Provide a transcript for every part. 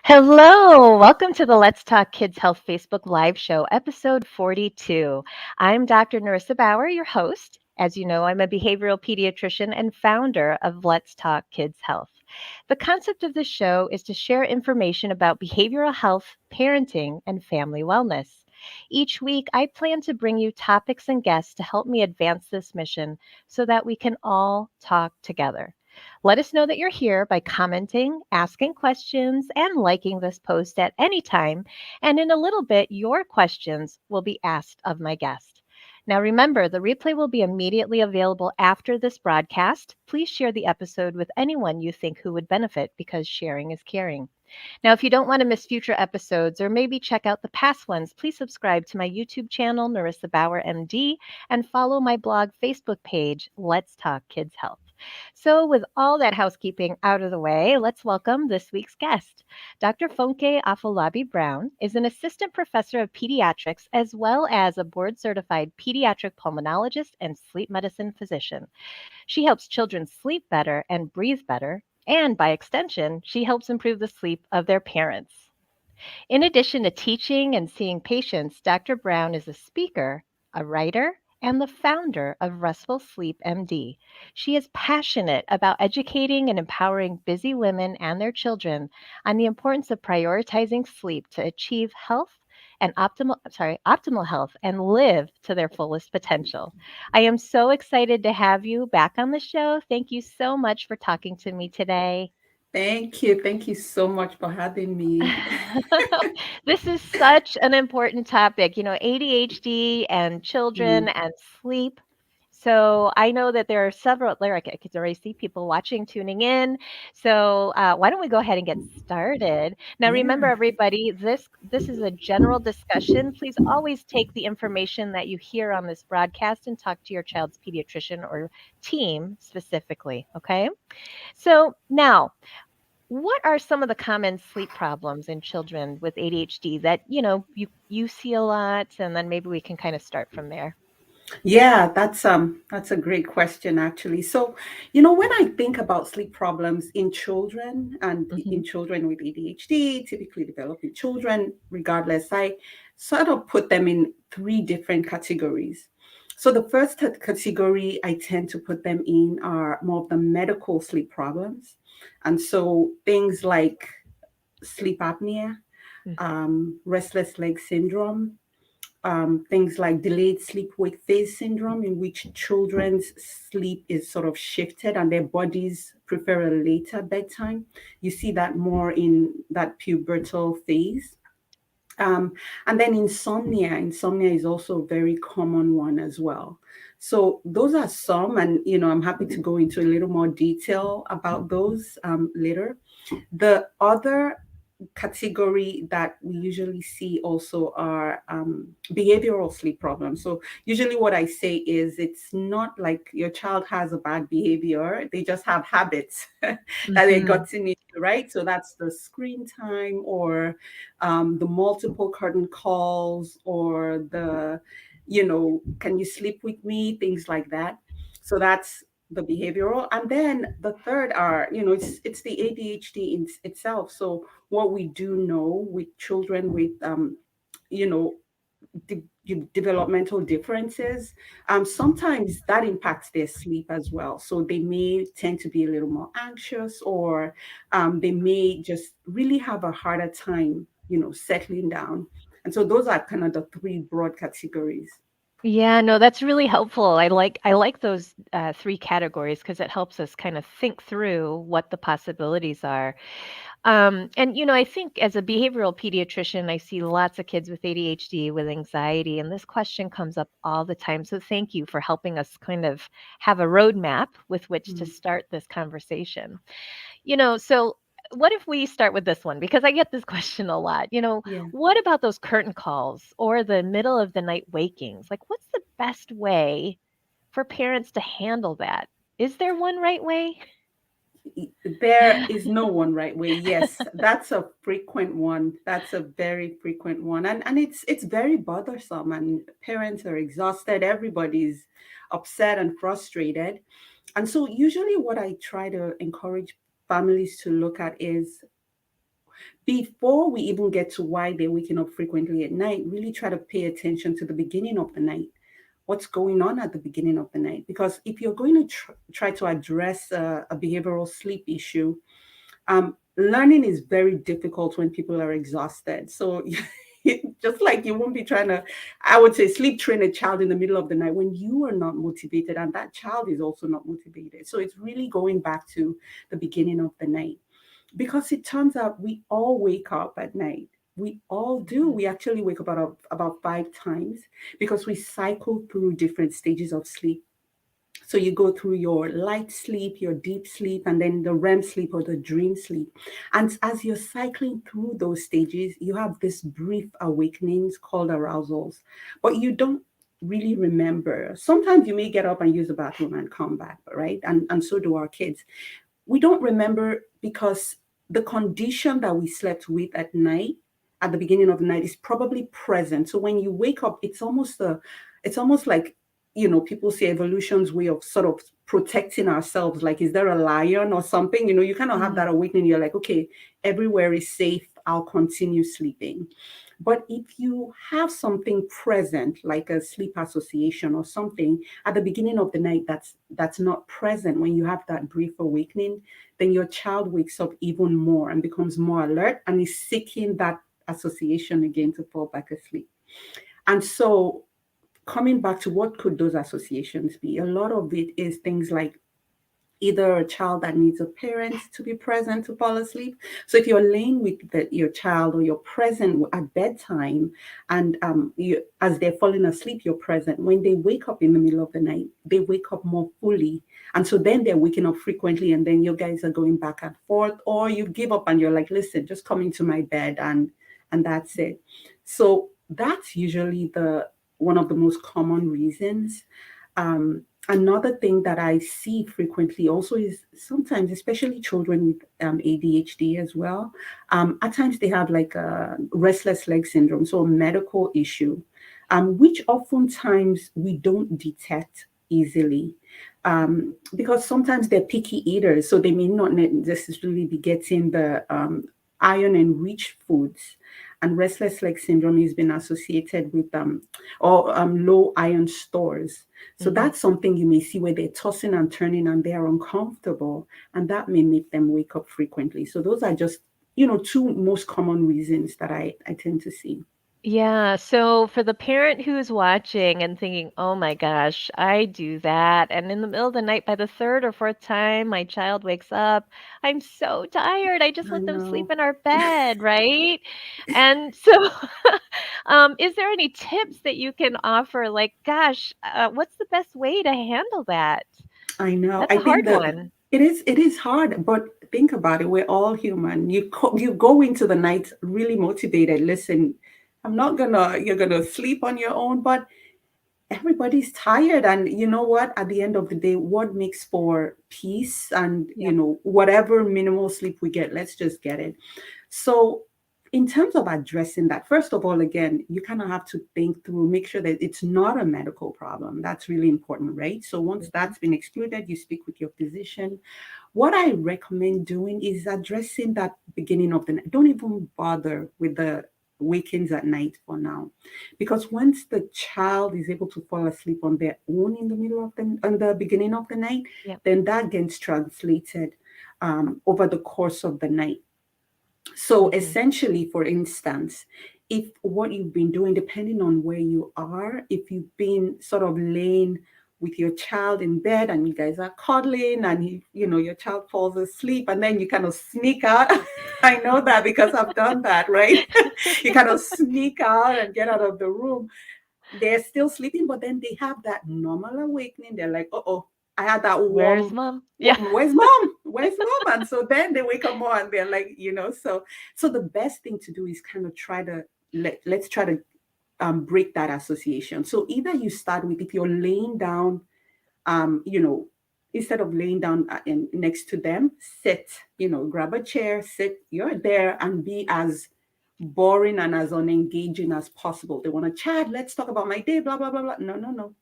Hello, welcome to the Let's Talk Kids Health Facebook Live Show, episode 42. I'm Dr. Narissa Bauer, your host. As you know, I'm a behavioral pediatrician and founder of Let's Talk Kids Health. The concept of this show is to share information about behavioral health, parenting, and family wellness. Each week, I plan to bring you topics and guests to help me advance this mission so that we can all talk together. Let us know that you're here by commenting, asking questions, and liking this post at any time. And in a little bit, your questions will be asked of my guest. Now, remember, the replay will be immediately available after this broadcast. Please share the episode with anyone you think who would benefit because sharing is caring. Now, if you don't want to miss future episodes or maybe check out the past ones, please subscribe to my YouTube channel, Narissa Bauer MD, and follow my blog Facebook page, Let's Talk Kids Health. So, with all that housekeeping out of the way, let's welcome this week's guest. Dr. Funke Afolabi-Brown is an assistant professor of pediatrics as well as a board certified pediatric pulmonologist and sleep medicine physician. She helps children sleep better and breathe better, and by extension, she helps improve the sleep of their parents. In addition to teaching and seeing patients, Dr. Brown is a speaker, a writer, and the founder of Restful Sleep MD. She is passionate about educating and empowering busy women and their children on the importance of prioritizing sleep to achieve health and optimal health and live to their fullest potential. I am so excited to have you back on the show. Thank you so much for talking to me today. Thank you. Thank you so much for having me. This is such an important topic, ADHD and children Mm, and sleep. So I know that there are several, there, I can already see people watching, tuning in. So why don't we go ahead and get started? Now, remember, yeah. everybody, this is a general discussion. Please always take the information that you hear on this broadcast and talk to your child's pediatrician or team specifically. Okay. So now, what are some of the common sleep problems in children with ADHD that, you see a lot, and then maybe we can kind of start from there. Yeah, that's a great question actually. So, when I think about sleep problems in children and Mhm. in children with ADHD, typically developing children, regardless, I sort of put them in three different categories. So the first category I tend to put them in are more of the medical sleep problems. And so things like sleep apnea, Mm. restless leg syndrome, things like delayed sleep wake phase syndrome, in which children's sleep is sort of shifted and their bodies prefer a later bedtime. You see that more in that pubertal phase. Um, and then insomnia. Insomnia is also a very common one as well. So those are some, and I'm happy to go into a little more detail about those later. The other category that we usually see also are behavioral sleep problems. So usually what I say is it's not like your child has a bad behavior, they just have habits that they Mhm. got into, right? So that's the screen time or the multiple curtain calls or can you sleep with me, things like that. So that's the behavioral. And then the third are, it's the ADHD in itself. So what we do know with children with you know developmental differences, sometimes that impacts their sleep as well. So they may tend to be a little more anxious, or they may just really have a harder time, settling down. And so those are kind of the three broad categories. Yeah, no, that's really helpful. I like those three categories because it helps us kind of think through what the possibilities are. And I think as a behavioral pediatrician, I see lots of kids with ADHD with anxiety, and this question comes up all the time. So thank you for helping us kind of have a roadmap with which to Mm, start this conversation. So what if we start with this one? Because I get this question a lot. yeah. What about those curtain calls or the middle of the night wakings? Like, what's the best way for parents to handle that? Is there one right way? There is no one right way. Yes, that's a frequent one. That's a very frequent one. And it's very bothersome, and parents are exhausted, everybody's upset and frustrated. And so usually what I try to encourage families to look at is, before we even get to why they're waking up frequently at night, really try to pay attention to the beginning of the night. What's going on at the beginning of the night? Because if you're going to try to address a behavioral sleep issue, learning is very difficult when people are exhausted. So just like you won't be trying to, I would say, sleep train a child in the middle of the night when you are not motivated and that child is also not motivated. So it's really going back to the beginning of the night, because it turns out we all wake up at night. We all do. Mhm. We actually wake up about 5 times because we cycle through different stages of sleep. So you go through your light sleep, your deep sleep, and then the REM sleep or the dream sleep. And as you're cycling through those stages, you have this brief awakenings called arousals, but you don't really remember. Sometimes you may get up and use the bathroom and come back, right? And so do our kids. We don't remember because the condition that we slept with at night, at the beginning of the night, is probably present. So when you wake up, it's almost like, people say evolution's way of sort of protecting ourselves. Like, is there a lion or something? You kind of have that Mhm. awakening. You're like, okay, everywhere is safe. I'll continue sleeping. But if you have something present, like a sleep association or something at the beginning of the night that's not present when you have that brief awakening, then your child wakes up even more and becomes more alert and is seeking that association again to fall back asleep. And so, coming back to what could those associations be, a lot of it is things like either a child that needs a parent to be present to fall asleep. So if you're laying with your child, or you're present at bedtime, and as they're falling asleep, you're present. When they wake up in the middle of the night, they wake up more fully. And so then they're waking up frequently, and then you guys are going back and forth, or you give up and you're like, listen, just come into my bed, and that's it. So that's usually the one of the most common reasons. Another thing that I see frequently also is sometimes, especially children with ADHD as well, at times they have like a restless leg syndrome, so a medical issue, which oftentimes we don't detect easily. Because sometimes they're picky eaters, so they may not necessarily be getting the iron and rich foods. And restless leg syndrome has been associated with or low iron stores. So Mhm. that's something you may see where they're tossing and turning and they're uncomfortable, and that may make them wake up frequently. So those are just, two most common reasons that I tend to see. Yeah, so for the parent who's watching and thinking, "Oh my gosh, I do that," and in the middle of the night, by the third or fourth time my child wakes up, I'm so tired. I just I let them sleep know. in our bed, right? And so, is there any tips that you can offer? Like, gosh, what's the best way to handle that? I know. That's I a hard think that one. it is hard, but think about it. We're all human. You go into the night really motivated. Listen, I'm not gonna you're gonna sleep on your own, but everybody's tired, and you know what, at the end of the day, what makes for peace, and Yep. whatever minimal sleep we get, let's just get it. So in terms of addressing that, first of all, again, you kind of have to think through, make sure that it's not a medical problem. That's really important, right? So once Mhm. that's been excluded, you speak with your physician. What I recommend doing is addressing that beginning of the night. Don't even bother with the wakings at night for now, because once the child is able to fall asleep on their own in the on the beginning of the night, Yep. then that gets translated over the course of the night. So Mhm. essentially, for instance, if what you've been doing, depending on where you are, if you've been sort of laying with your child in bed and you guys are cuddling, and your child falls asleep, and then you kind of sneak out. I know that because I've done that, right? You kind of sneak out and get out of the room. They're still sleeping, but then they have that normal awakening. They're like, oh, I had that Where's warm, mom? Yeah. where's mom? Where's mom? And so then they wake up more and they're like, so the best thing to do is kind of try to let's try to break that association. So either you start with, if you're laying down, um, you know, instead of laying down next to them, sit, grab a chair, sit, you're there, and be as boring and as unengaging as possible. They want to chat, let's talk about my day, blah, blah, blah, blah. No, no, no.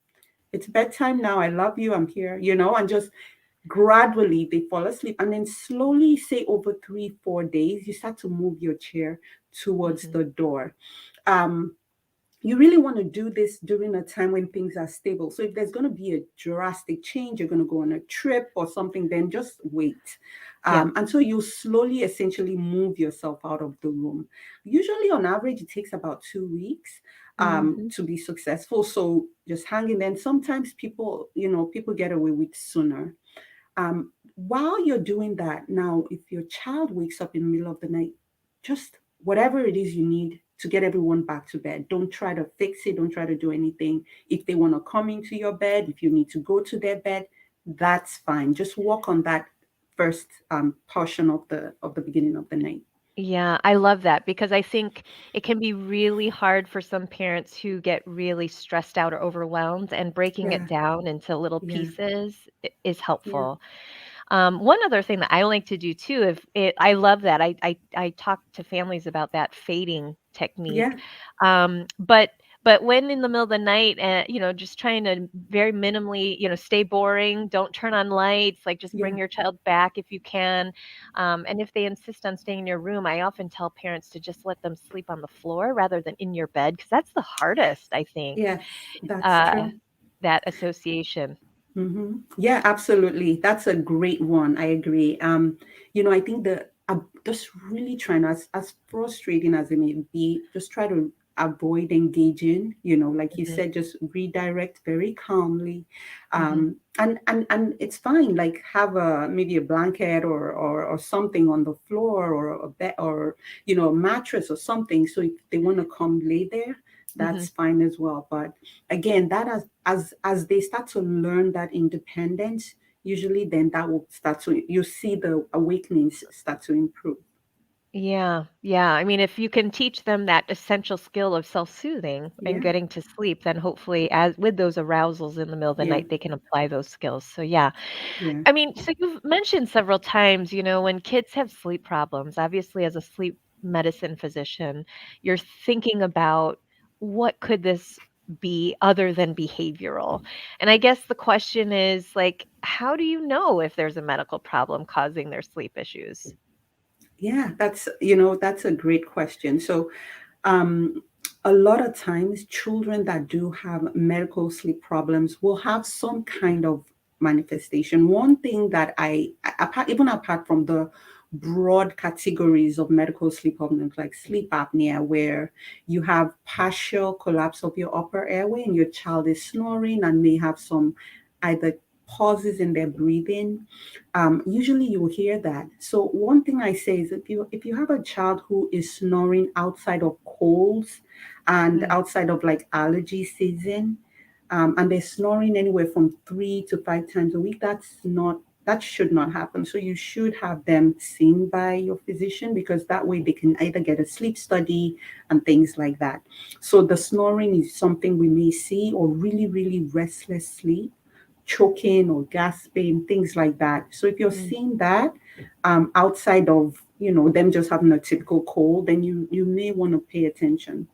It's bedtime now. I love you. I'm here, and just Gradually they fall asleep, and then slowly, say over 3 4 days, you start to move your chair towards Mhm. the door. um you really want to do this during a time when things are stable. So if there's going to be a drastic change, you're going to go on a trip or something, then just wait. Yeah. And so you slowly essentially move yourself out of the room. Usually on average it takes about 2 weeks Mhm. to be successful. So just hang in. Then sometimes people, people get away with sooner. While you're doing that, now, if your child wakes up in the middle of the night, just whatever it is you need to get everyone back to bed. Don't try to fix it. Don't try to do anything. If they want to come into your bed, if you need to go to their bed, that's fine. Just work on that first portion of the beginning of the night. Yeah, I love that because I think it can be really hard for some parents who get really stressed out or overwhelmed, and breaking it Yeah, down into little yeah, pieces is yeah, helpful. One other thing that I like to do too, if it, I love that. I talk to families about that fading technique. yeah, But when in the middle of the night, and just trying to very minimally, stay boring, don't turn on lights, like just yeah. bring your child back if you can. And if they insist on staying in your room, I often tell parents to just let them sleep on the floor rather than in your bed, because that's the hardest, I think. Yes, that's Uh, true. that association. Yeah, absolutely. That's a great one. I agree. I think that I'm just really trying, as frustrating as it may be, just try to avoid engaging. Like you Hmm. said, just redirect very calmly. Hmm. And it's fine. Like have a maybe a blanket or something on the floor, or a bed, or a mattress or something. So if they want to come lay there, Hmm. that's fine as well. But again, that as they start to learn that independence, usually then that will start to, you see the awakenings start to improve. Yeah, yeah. I mean, if you can teach them that essential skill of self-soothing and Yeah, getting to sleep, then hopefully, as with those arousals in the middle of the yeah, night, they can apply those skills. So, yeah. yeah, I mean, so you've mentioned several times, when kids have sleep problems, obviously, as a sleep medicine physician, you're thinking about what could this be other than behavioral? And I guess the question is, like, how do you know if there's a medical problem causing their sleep issues? yeah. That's a great question. So um, a lot of times children that do have medical sleep problems will have some kind of manifestation. One thing that even apart from the broad categories of medical sleep problems like sleep apnea, where you have partial collapse of your upper airway and your child is snoring and may have some either pauses in their breathing. Usually you'll hear that. So one thing I say is, if you have a child who is snoring outside of colds and Mm, outside of like allergy season, and they're snoring anywhere from 3 to 5 times a week, that should not happen. So you should have them seen by your physician, because that way they can either get a sleep study and things like that. So the snoring is something we may see, or really, really restless sleep, choking or gasping, things like that. So if you're mm, seeing that outside of them just having a typical cold, then you may want to pay attention.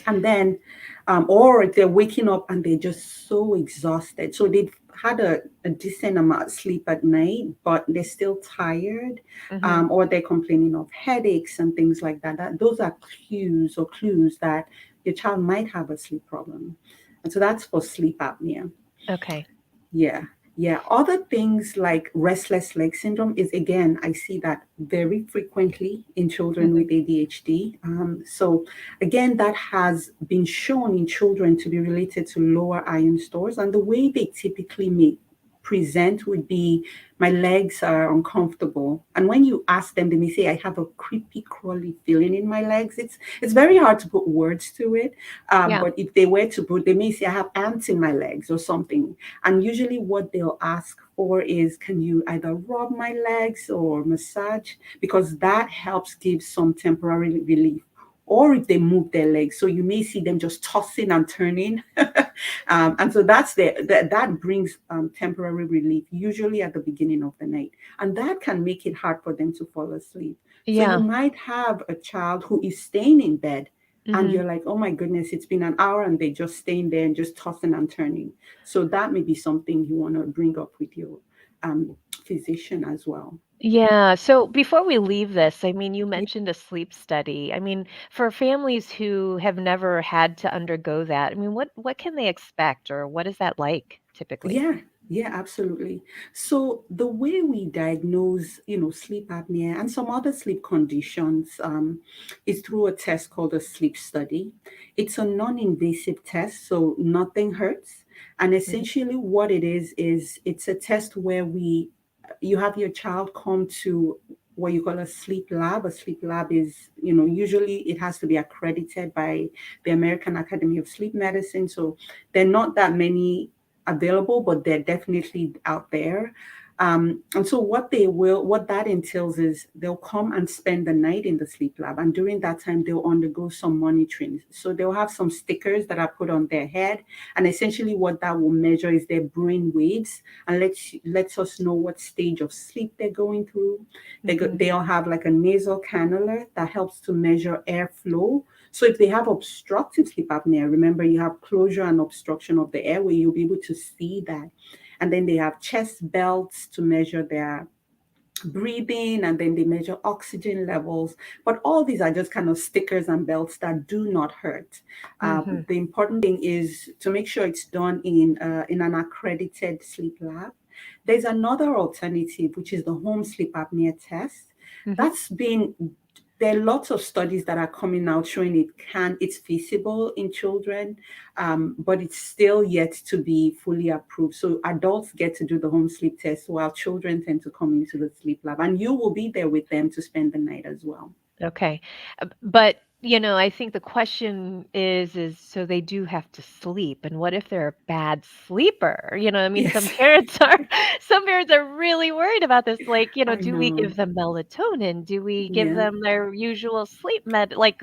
And then, or if they're waking up and they're just so exhausted, so they've had a decent amount of sleep at night, but they're still tired, mhm. or they're complaining of headaches and things like that. Those are cues or clues that your child might have a sleep problem. And so that's for sleep apnea. Okay. Yeah. Yeah. Other things like restless leg syndrome is, again, I see that very frequently in children Mhm. with ADHD. So, again, that has been shown in children to be related to lower iron stores. And the way they typically may present would be, my legs are uncomfortable. And when you ask them, they may say, I have a creepy, crawly feeling in my legs. It's very hard to put words to it. Yeah. But if they were to put, they may say, I have ants in my legs or something. And usually, what they'll ask for is, can you either rub my legs or massage? Because that helps give some temporary relief. Or if they move their legs, so you may see them just tossing and turning. And so that brings temporary relief, usually at the beginning of the night. And that can make it hard for them to fall asleep. So you Yeah. might have a child who is staying in bed, and Mhm. you're like, oh my goodness, it's been an hour and they just staying there and just tossing and turning. So that may be something you want to bring up with your physician as well. Yeah. So before we leave this, I mean, you Yeah. mentioned a sleep study. I mean, for families who have never had to undergo that, I mean, what can they expect or what is that like typically? Yeah, yeah, absolutely. So the way we diagnose, sleep apnea and some other sleep conditions is through a test called a sleep study. It's a non-invasive test, so nothing hurts. And Mhm. essentially, what it is it's a test where you have your child come to what you call a sleep lab. A sleep lab is, usually it has to be accredited by the American Academy of Sleep Medicine. So there are not that many available, but they're definitely out there. And so what that entails is they'll come and spend the night in the sleep lab. And during that time, they'll undergo some monitoring. So they'll have some stickers that are put on their head. And essentially what that will measure is their brain waves and lets us know what stage of sleep they're going through. Mhm. They'll have like a nasal cannula that helps to measure airflow. So if they have obstructive sleep apnea, remember you have closure and obstruction of the airway, you'll be able to see that. And then they have chest belts to measure their breathing, and then they measure oxygen levels. But all these are just kind of stickers and belts that do not hurt. Mhm. The important thing is to make sure it's done in an accredited sleep lab. There's another alternative, which is the home sleep apnea test. Mhm. That's been There are lots of studies that are coming out showing it's feasible in children, but it's still yet to be fully approved. So adults get to do the home sleep test while children tend to come into the sleep lab, and you will be there with them to spend the night as well. Okay. But, I think the question is so they do have to sleep, and what if they're a bad sleeper? I mean, some Yes, parents are some parents are really worried about this, like, I do we know. give them melatonin? Do we give Yeah, them their usual sleep med like,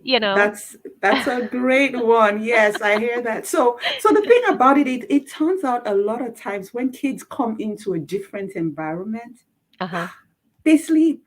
you know? that's a great one. Yes, I hear that. So the thing about it turns out a lot of times when kids come into a different environment, Uh-huh. they sleep.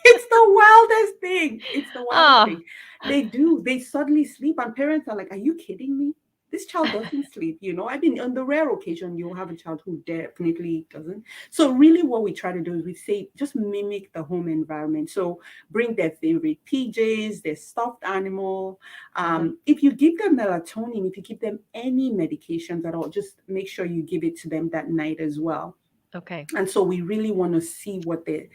It's the wildest thing. It's the wildest Oh. thing. They do. They suddenly sleep, and parents are like, "Are you kidding me? This child doesn't sleep." I mean, on the rare occasion, you'll have a child who definitely doesn't. So, really, what we try to do is we say just mimic the home environment. So, bring their favorite PJs, their stuffed animal. Uh-huh. If you give them melatonin, if you give them any medications at all, just make sure you give it to them that night as well. Okay. And so we really want to see what their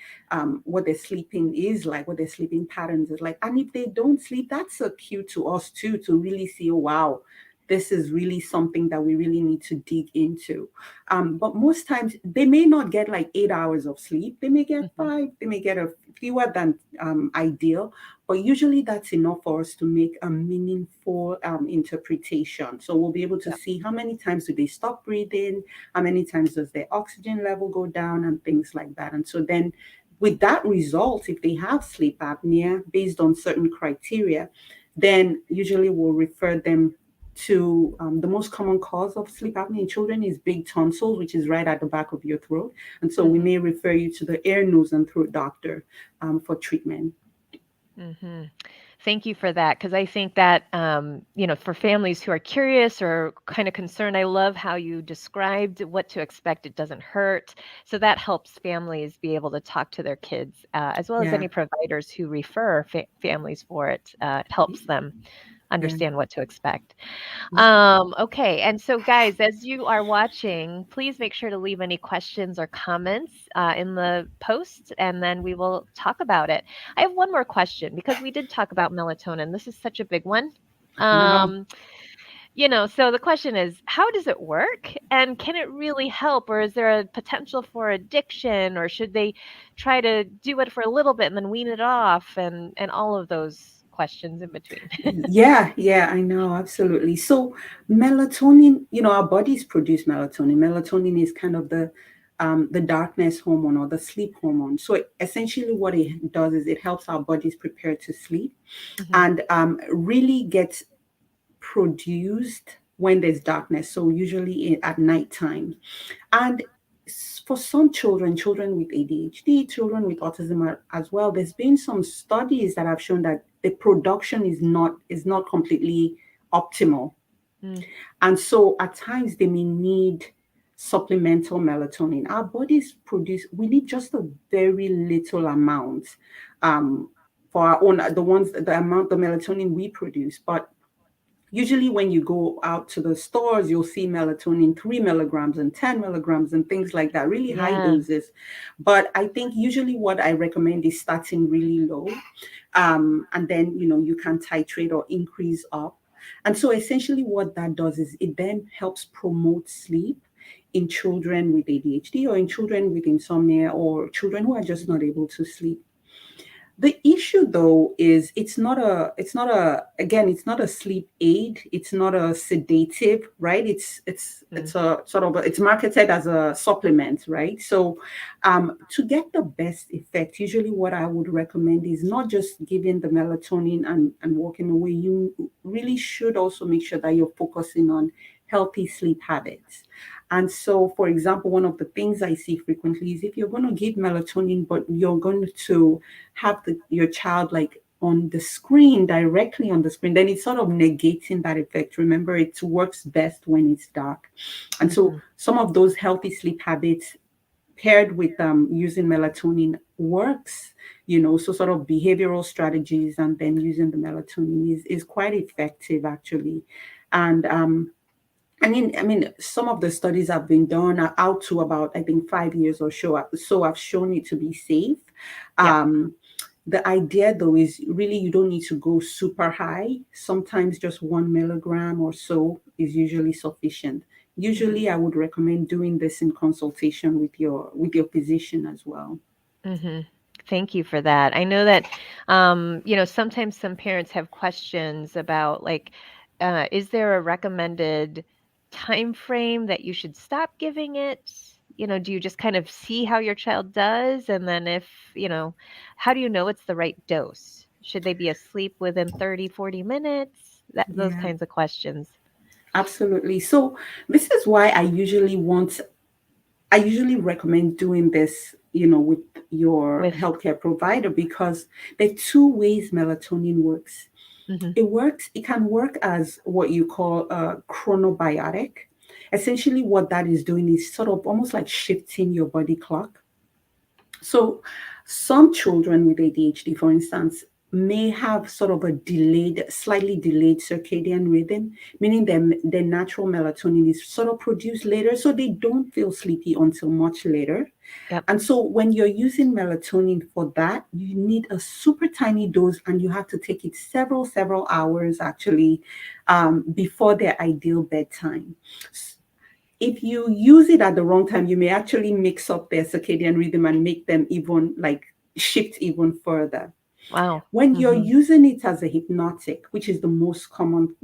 sleeping is like, what their sleeping patterns is like. And if they don't sleep, that's a cue to us too, to really see, oh, wow, this is really something that we really need to dig into. But most times they may not get like 8 hours of sleep. They may get Mhm. 5. They may get a fewer than ideal. But usually that's enough for us to make a meaningful interpretation. So we'll be able to Yeah. see how many times do they stop breathing, how many times does their oxygen level go down, and things like that. And so then with that result, if they have sleep apnea based on certain criteria, then usually we'll refer them to the most common cause of sleep apnea in children is big tonsils, which is right at the back of your throat. And so we Mhm. may refer you to the ear, nose, and throat doctor for treatment. Mhm. Thank you for that, because I think that, for families who are curious or kind of concerned, I love how you described what to expect. It doesn't hurt. So that helps families be able to talk to their kids, as well as Yeah. any providers who refer families for it. It helps them Yeah. understand what to expect. Yeah. Okay. And so, guys, as you are watching, please make sure to leave any questions or comments in the post, and then we will talk about it. I have one more question because we did talk about melatonin. This is such a big one. I know. Um, so the question is, how does it work? And can it really help? Or is there a potential for addiction? Or should they try to do it for a little bit and then wean it off? And all of those questions in between. Yeah, yeah, I know, absolutely. So melatonin, our bodies produce melatonin. Melatonin is kind of the darkness hormone or the sleep hormone. So essentially what it does is it helps our bodies prepare to sleep Hmm. and really gets produced when there's darkness. So usually at nighttime. And for some children with ADHD, children with autism as well, there's been some studies that have shown that the production is not completely optimal. Mm. And so at times they may need supplemental melatonin. Our bodies produce, we need just a very little amount um, for our own, the amount, the melatonin we produce. But usually when you go out to the stores, you'll see melatonin 3 milligrams and 10 milligrams and things like that, really high Yeah. doses. But I think usually what I recommend is starting really low. And then, you can titrate or increase up. And so essentially what that does is it then helps promote sleep in children with ADHD or in children with insomnia or children who are just not able to sleep. The issue though is it's not a sleep aid, it's not a sedative, right? It's Mm. a sort of it's marketed as a supplement, right? So to get the best effect, usually what I would recommend is not just giving the melatonin and walking away. You really should also make sure that you're focusing on healthy sleep habits. And so, for example, one of the things I see frequently is if you're going to give melatonin, but you're going to have your child like on the screen, directly on the screen, then it's sort of negating that effect. Remember, it works best when it's dark. And so Mhm. some of those healthy sleep habits paired with using melatonin works, so sort of behavioral strategies and then using the melatonin is quite effective actually. And I mean, some of the studies have been done are out to about, I think, 5 years or so have shown it to be safe. Yeah. Um, the idea, though, is really you don't need to go super high. Sometimes just 1 milligram or so is usually sufficient. Mhm. Usually, I would recommend doing this in consultation with your physician as well. Mhm. Thank you for that. I know that, sometimes some parents have questions about like, is there a recommended time frame that you should stop giving it? Do you just kind of see how your child does? And then if, how do you know it's the right dose? Should they be asleep within 30, 40 minutes? Those Yeah, kinds of questions absolutely. So this is why I usually recommend doing this, with your with, healthcare provider because there are two ways melatonin works. mhm. It can work as what you call a chronobiotic. Essentially, what that is doing is sort of almost like shifting your body clock. So, some children with ADHD, for instance, may have sort of a slightly delayed circadian rhythm, meaning their natural melatonin is sort of produced later, so they don't feel sleepy until much later. Yep. And so when you're using melatonin for that, you need a super tiny dose and you have to take it several hours actually before their ideal bedtime. If you use it at the wrong time, you may actually mix up their circadian rhythm and make them even like shift even further. Wow. When you're Mhm. using it as a hypnotic, which is the most common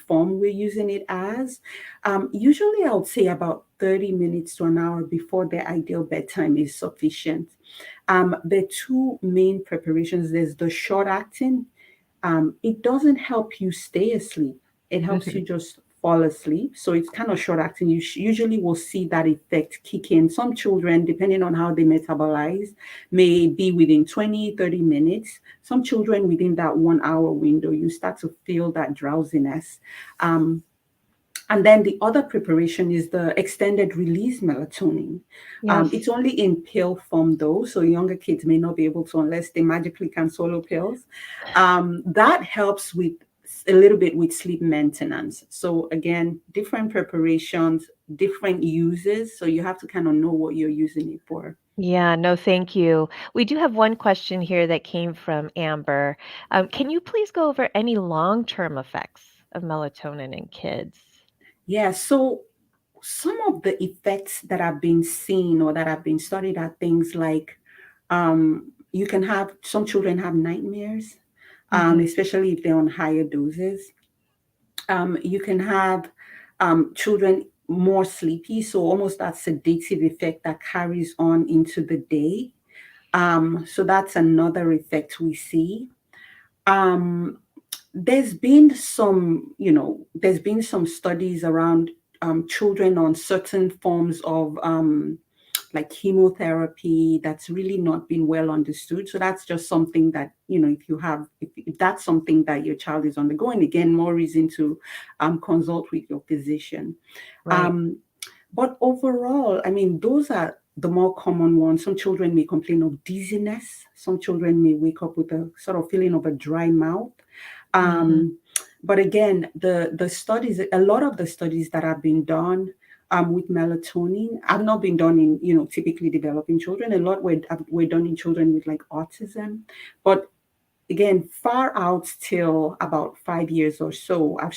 form we're using it as, usually I would say about 30 minutes to an hour before their ideal bedtime is sufficient. The two main preparations, there's the short acting. It doesn't help you stay asleep. It helps you just fall asleep. So it's kind of short acting. You usually will see that effect kick in. Some children, depending on how they metabolize, may be within 20, 30 minutes. Some children within that 1 hour window, you start to feel that drowsiness. Um, and then the other preparation is the extended release melatonin. Yes. It's only in pill form though, so younger kids may not be able to unless they magically can swallow pills. That helps with a little bit with sleep maintenance. So again, different preparations, different uses. So you have to kind of know what you're using it for. Yeah, no, thank you. We do have one question here that came from Amber. Can you please go over any long-term effects of melatonin in kids? Yeah, so some of the effects that have been seen or that have been studied are things like you can have some children have nightmares, Hmm. especially if they're on higher doses. You can have children more sleepy, so almost that sedative effect that carries on into the day. So that's another effect we see. Um, there's been some studies around children on certain forms of like chemotherapy that's really not been well understood. So that's just something that, if that's something that your child is undergoing, again, more reason to consult with your physician. Right. Um, But overall, I mean, those are the more common ones. Some children may complain of dizziness. Some children may wake up with a sort of feeling of a dry mouth. Mhm. Um, but again, the studies, a lot of the studies that have been done with melatonin have not been done in, typically developing children. A lot were done in children with like autism. But again, far out till about 5 years or so, I've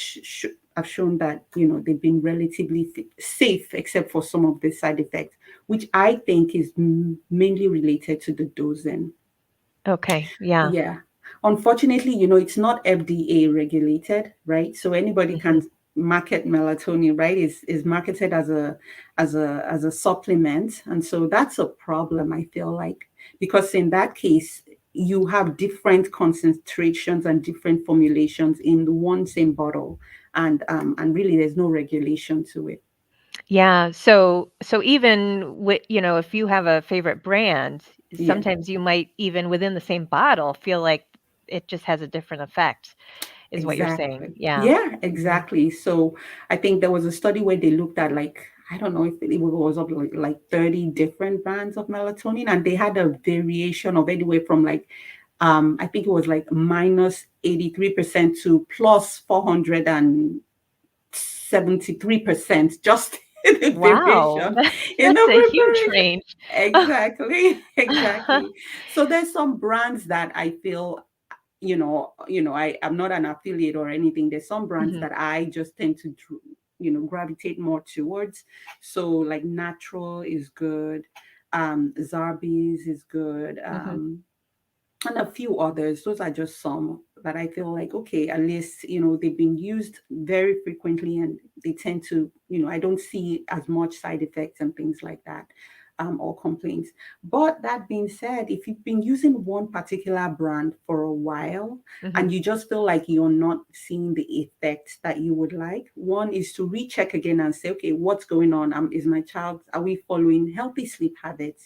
shown that they've been relatively safe, except for some of the side effects, which I think is mainly related to the dosing. Okay. Yeah. Yeah. Unfortunately, it's not FDA regulated, right? So anybody Mhm. can market melatonin, right? Is marketed as a supplement. And so that's a problem, I feel like, because in that case, you have different concentrations and different formulations in the one same bottle. And really there's no regulation to it. Yeah. So even with, if you have a favorite brand, Yeah. sometimes you might even within the same bottle feel like it just has a different effect, is what you're saying. Exactly. Yeah. Yeah, Mhm. exactly. So I think there was a study where they looked at like, I don't know if it was up like 30 different brands of melatonin, and they had a variation of anywhere from like I think it was like minus 83% to plus 473%, just the Wow. variation in That's a the huge preparation. range. Exactly, exactly. So there's some brands that I feel, I'm not an affiliate or anything. There's some brands Mhm. that I just tend to, gravitate more towards. So like Natural is good, Zarbee's is good, Mhm. and a few others. Those are just some that I feel like, okay, at least, they've been used very frequently and they tend to, I don't see as much side effects and things like that, or complaints. But that being said, if you've been using one particular brand for a while Mhm. and you just feel like you're not seeing the effects that you would like, one is to recheck again and say, okay, what's going on? Is my child, are we following healthy sleep habits?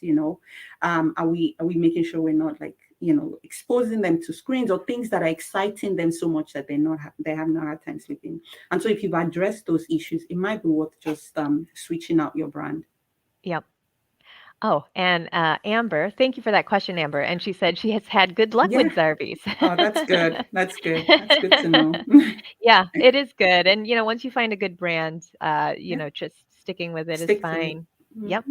Are we making sure we're not like exposing them to screens or things that are exciting them so much that they have not had time sleeping. And so if you've addressed those issues, it might be worth just switching out your brand. Yep. Oh, and, Amber, thank you for that question, Amber, and she said she has had good luck Yeah. with Zarbee's. Oh, that's good. That's good. That's good to know. Yeah, it is good, and, once you find a good brand, Yeah. just sticking with it is Stick to it. fine. Yep.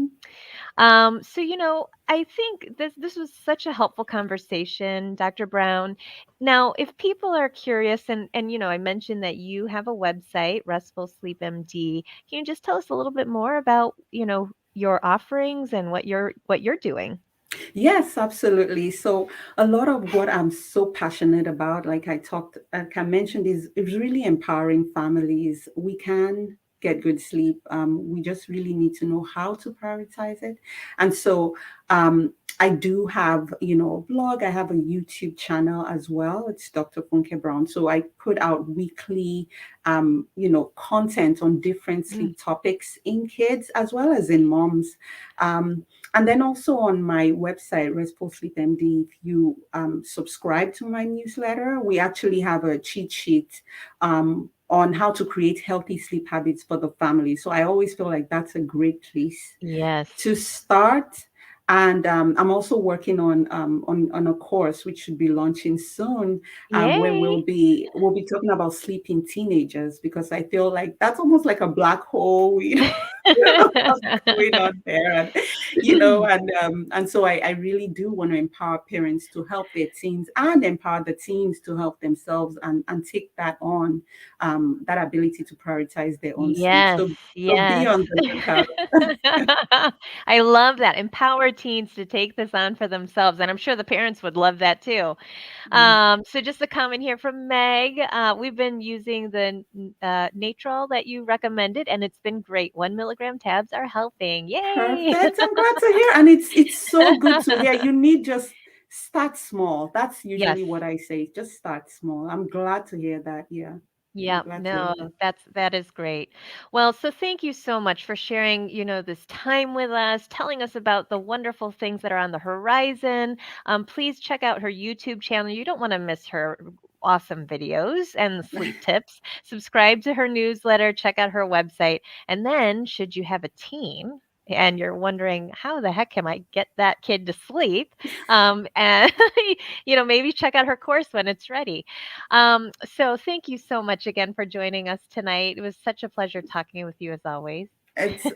Mhm. So, I think this was such a helpful conversation, Dr. Brown. Now, if people are curious, and I mentioned that you have a website, Restful Sleep MD. Can you just tell us a little bit more about, your offerings and what you're doing? Yes, absolutely. So a lot of what I'm so passionate about, like I mentioned, is really empowering families. We can get good sleep. We just really need to know how to prioritize it. And so I do have, a blog. I have a YouTube channel as well. It's Dr. Funke Brown. So I put out weekly, content on different Mm, sleep topics in kids as well as in moms. Um, and then also on my website, Restful Sleep MD, if you subscribe to my newsletter, we actually have a cheat sheet on how to create healthy sleep habits for the family. So I always feel like that's a great place yes. to start. And I'm also working on a course which should be launching soon, where we'll Yay. be we'll be talking about sleeping teenagers, because I feel like that's almost like a black hole. You know what's going on there, and so I really do want to empower parents to help their teens and empower the teens to help themselves and take that on, that ability to prioritize their own sleep. Yes, So be yes. on the lookout. I love that. Empower teens to take this on for themselves, and I'm sure the parents would love that too. Yeah. So just a comment here from Meg. We've been using the Natrol that you recommended, and it's been great. 1 milligram tabs are helping. Yay! Perfect. I'm glad to hear. And it's so good to hear. You need just start small. That's Yes. usually what I say. Just start small. I'm glad to hear that. Yeah. I'm Yeah, glad to hear no, that. that is great. Well, so thank you so much for sharing, this time with us, telling us about the wonderful things that are on the horizon. Please check out her YouTube channel. You don't want to miss her. awesome videos and sleep tips. Subscribe to her newsletter, check out her website. And then, should you have a teen, and you're wondering how the heck can I get that kid to sleep, and maybe check out her course when it's ready. So thank you so much again for joining us tonight. It was such a pleasure talking with you as always.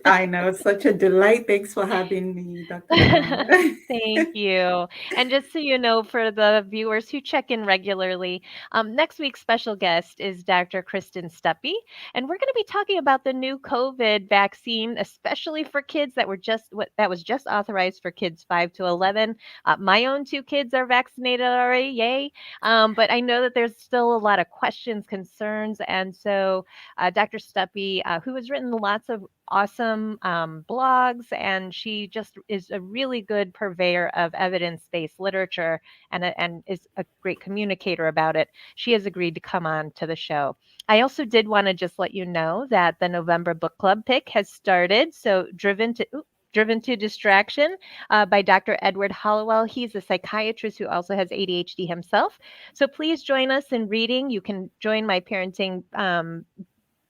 I know, it's such a delight. Thanks for having me, Dr. Bauer. Thank you. And just so you know, for the viewers who check in regularly, next week's special guest is Dr. Kristen Steppe, and we're going to be talking about the new COVID vaccine, especially for kids that was just authorized for kids 5 to 11. My own two kids are vaccinated already, yay! But I know that there's still a lot of questions, concerns, and so Dr. Steppe, who has written lots of awesome blogs, and she just is a really good purveyor of evidence-based literature and is a great communicator about it. She has agreed to come on to the show. I also did want to just let you know that the November book club pick has started. So Driven to Distraction by Dr. Edward Hollowell. He's a psychiatrist who also has ADHD himself. So please join us in reading. You can join my parenting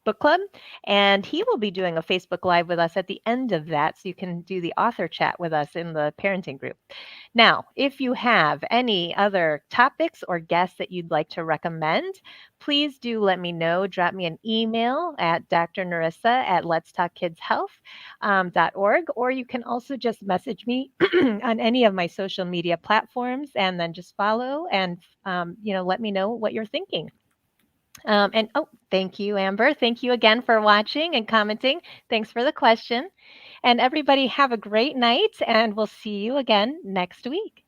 book club, and he will be doing a Facebook Live with us at the end of that, so you can do the author chat with us in the parenting group. Now, if you have any other topics or guests that you'd like to recommend, please do let me know. Drop me an email at drnarissa at letstalkkidshealth.org, or you can also just message me on any of my social media platforms, and then just follow and let me know what you're thinking. And oh, thank you, Amber. Thank you again for watching and commenting. Thanks for the question. And everybody, have a great night, and we'll see you again next week.